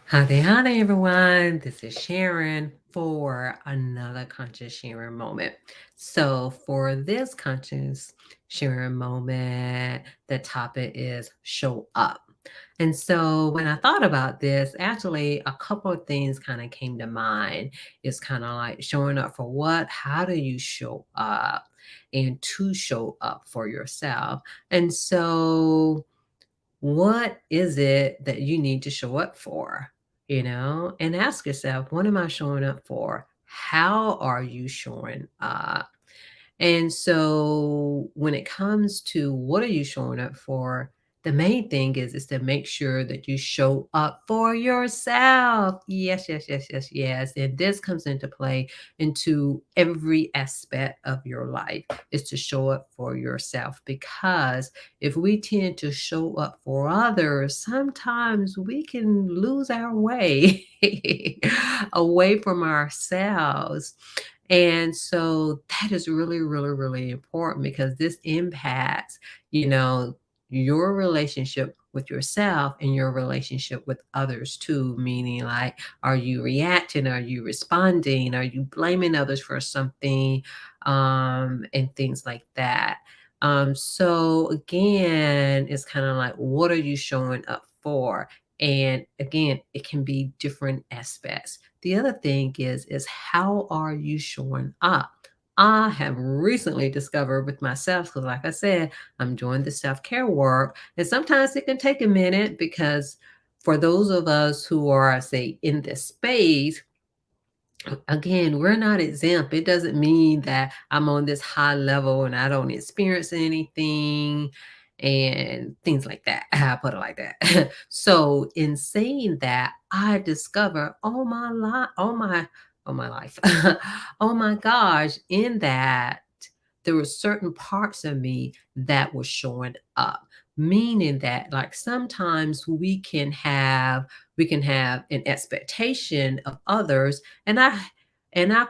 Howdy, everyone. This is Sharon for another conscious sharing moment. So, for this conscious sharing moment, the topic is show up. And so, when I thought about this, actually, a couple of things kind of came to mind. It's kind of like showing up for what? How do you show up? And to show up for yourself. And so, what is it that you need to show up for? And ask yourself, what am I showing up for? How are you showing up? And so when it comes to what are you showing up for, the main thing is to make sure that you show up for yourself. Yes. And this comes into play into every aspect of your life is to show up for yourself because if we tend to show up for others, sometimes we can lose our way away from ourselves. And so that is really important because this impacts, you know, your relationship with yourself and your relationship with others too. Meaning, like, are you reacting? Are you responding? Are you blaming others for something? And things like that. So again, it's kind of like, what are you showing up for? And again, it can be different aspects. The other thing is how are you showing up? I have recently discovered with myself, because like I said, I'm doing the self-care work. And sometimes it can take a minute because for those of us who are, say, in this space, again, we're not exempt. It doesn't mean that I'm on this high level and I don't experience anything and things like that. I put it like that. So in saying that, I discover oh my life, oh my gosh, in that there were certain parts of me that were showing up. Meaning that like sometimes we can have an expectation of others, and I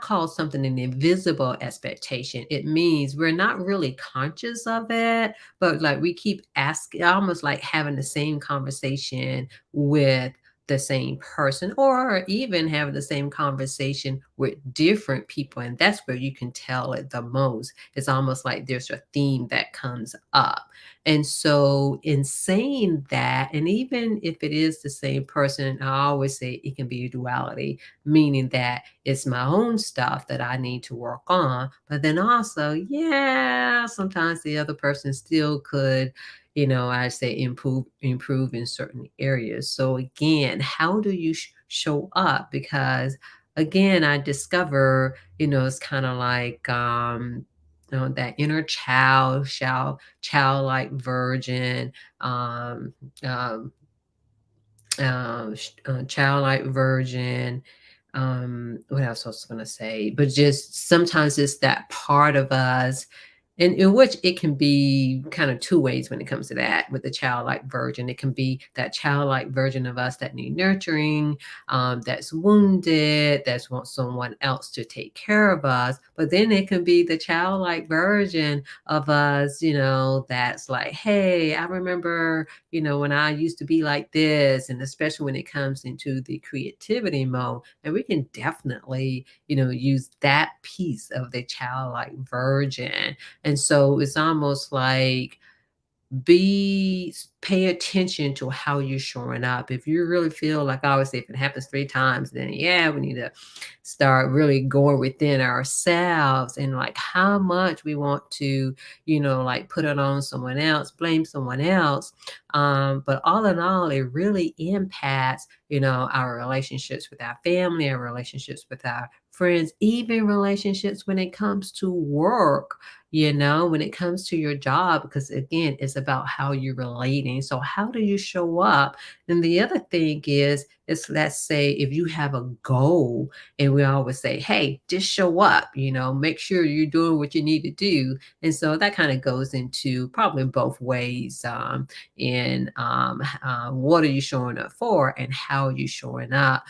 call something an invisible expectation. It means we're not really conscious of it, but like we keep asking, almost like having the same conversation with the same person, or even having the same conversation with different people. And that's where you can tell it the most. It's almost like there's a theme that comes up. And so, in saying that, and even if it is the same person, I always say it can be a duality, meaning that it's my own stuff that I need to work on. But then also, yeah, sometimes the other person still could, I say improve in certain areas. So again, how do you show up? Because again, I discover, it's kind of like that inner childlike virgin, um, um, childlike virgin. What else I was going to say? But just sometimes it's that part of us, and in which it can be kind of two ways when it comes to that. With the childlike virgin, it can be that childlike version of us that need nurturing, that's wounded, that's wants someone else to take care of us. But then it can be the childlike version of us, that's like, hey, I remember, when I used to be like this, and especially when it comes into the creativity mode, and we can definitely, use that piece of the childlike virgin. And so it's almost like be pay attention to how you're showing up. If you really feel like I always say, if it happens 3 times, then yeah, we need to start really going within ourselves and like how much we want to, like put it on someone else, blame someone else. But all in all, it really impacts, our relationships with our family, our relationships with our friends, even relationships when it comes to work, when it comes to your job, because again, it's about how you're relating. So how do you show up? And the other thing is let's say if you have a goal, and we always say, hey, just show up, make sure you're doing what you need to do. And so that kind of goes into probably both ways, in what are you showing up for and how are you showing up,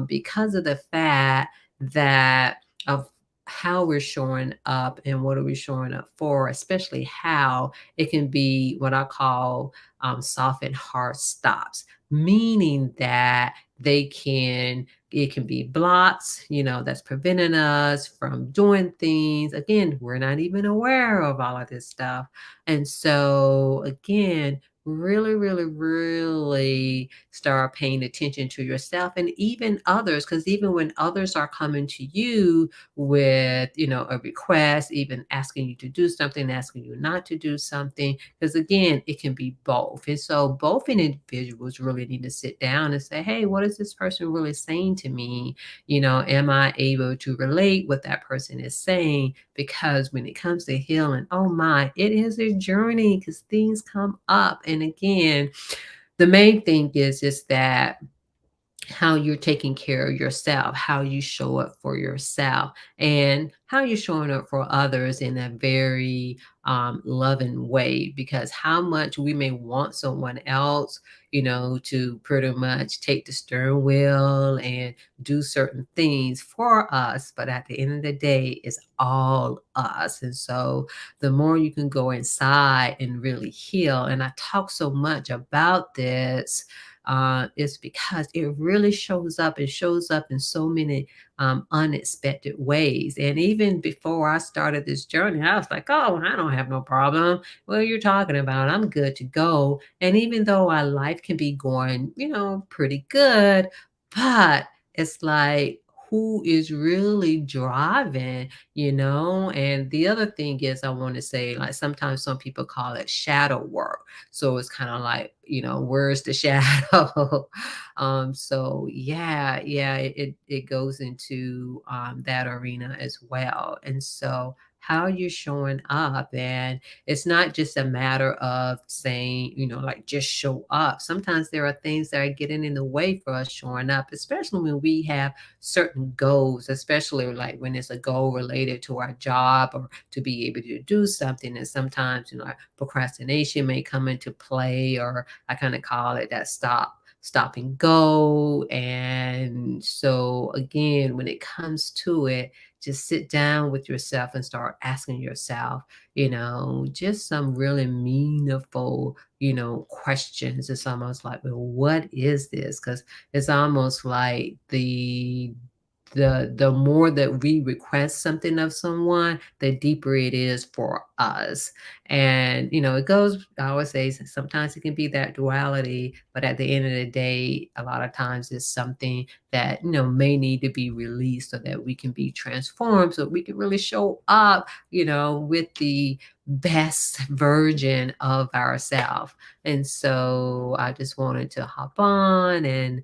because of the fact that of how we're showing up and what are we showing up for, especially how it can be what I call soft and hard stops, meaning that they can it can be blocks, that's preventing us from doing things. Again, we're not even aware of all of this stuff. And so, again, really, really, really start paying attention to yourself and even others. Because even when others are coming to you with, a request, even asking you to do something, asking you not to do something, because again, it can be both. And so, both individuals really need to sit down and say, hey, what is this person really saying to me? Am I able to relate what that person is saying? Because when it comes to healing, oh my, it is a journey because things come up. And again, the main thing is that how you're taking care of yourself, how you show up for yourself, and how you're showing up for others in a very loving way. Because how much we may want someone else, to pretty much take the steering wheel and do certain things for us, but at the end of the day, it's all us. And so, the more you can go inside and really heal, and I talk so much about this is because it really shows up in so many unexpected ways. And even before I started this journey, I was like, oh, I don't have no problem. Well, you're talking about, I'm good to go. And even though our life can be going, pretty good, but it's like, who is really driving, And the other thing is, I want to say, like, sometimes some people call it shadow work, so it's kind of like, where's the shadow? So yeah, yeah, it goes into that arena as well. And so how you're showing up, and it's not just a matter of saying, like, just show up. Sometimes there are things that are getting in the way for us showing up, especially when we have certain goals, especially like when it's a goal related to our job or to be able to do something. And sometimes, procrastination may come into play, or I kind of call it that stop and go. And so again, when it comes to it, just sit down with yourself and start asking yourself, just some really meaningful, questions. It's almost like, well, what is this? Because it's almost like the more that we request something of someone, the deeper it is for us. And it goes, I always say, sometimes it can be that duality, but at the end of the day, a lot of times it's something that may need to be released so that we can be transformed, so we can really show up, with the best version of ourselves. And so I just wanted to hop on and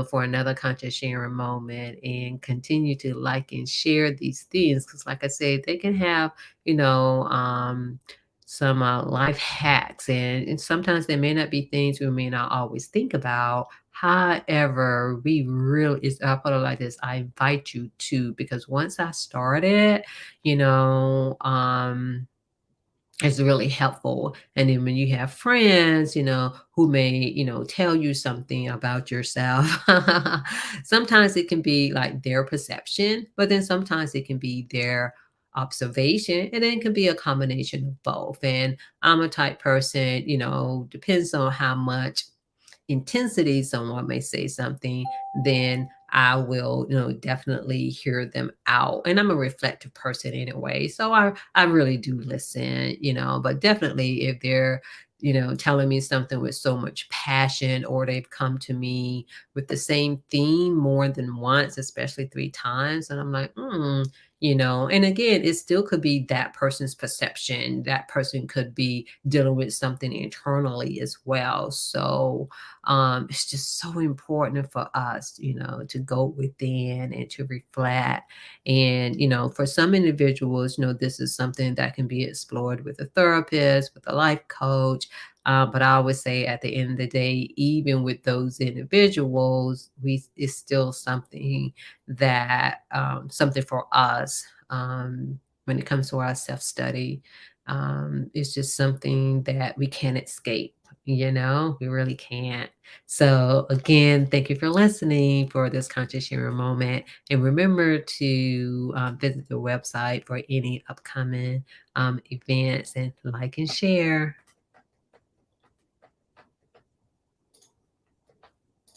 for another conscious sharing moment, and continue to like and share these things. Because, like I said, they can have, you know, um, some life hacks, and sometimes they may not be things we may not always think about. However, we really, I put it like this, I invite you to, because once I started, you know, it's really helpful. And then when you have friends, who may, tell you something about yourself, sometimes it can be like their perception, but then sometimes it can be their observation, and then it can be a combination of both. And I'm a type person, depends on how much intensity someone may say something, then I will, definitely hear them out. And I'm a reflective person anyway. So I really do listen, but definitely if they're, telling me something with so much passion, or they've come to me with the same theme more than once, especially 3 times, and I'm like, and again, it still could be that person's perception. That person could be dealing with something internally as well. So it's just so important for us, to go within and to reflect. And, for some individuals, this is something that can be explored with a therapist, with a life coach. But I always say, at the end of the day, even with those individuals, it's still something that, something for us, when it comes to our self study. It's just something that we can't escape. We really can't. So, again, thank you for listening for this conscious sharing moment. And remember to visit the website for any upcoming events, and like and share.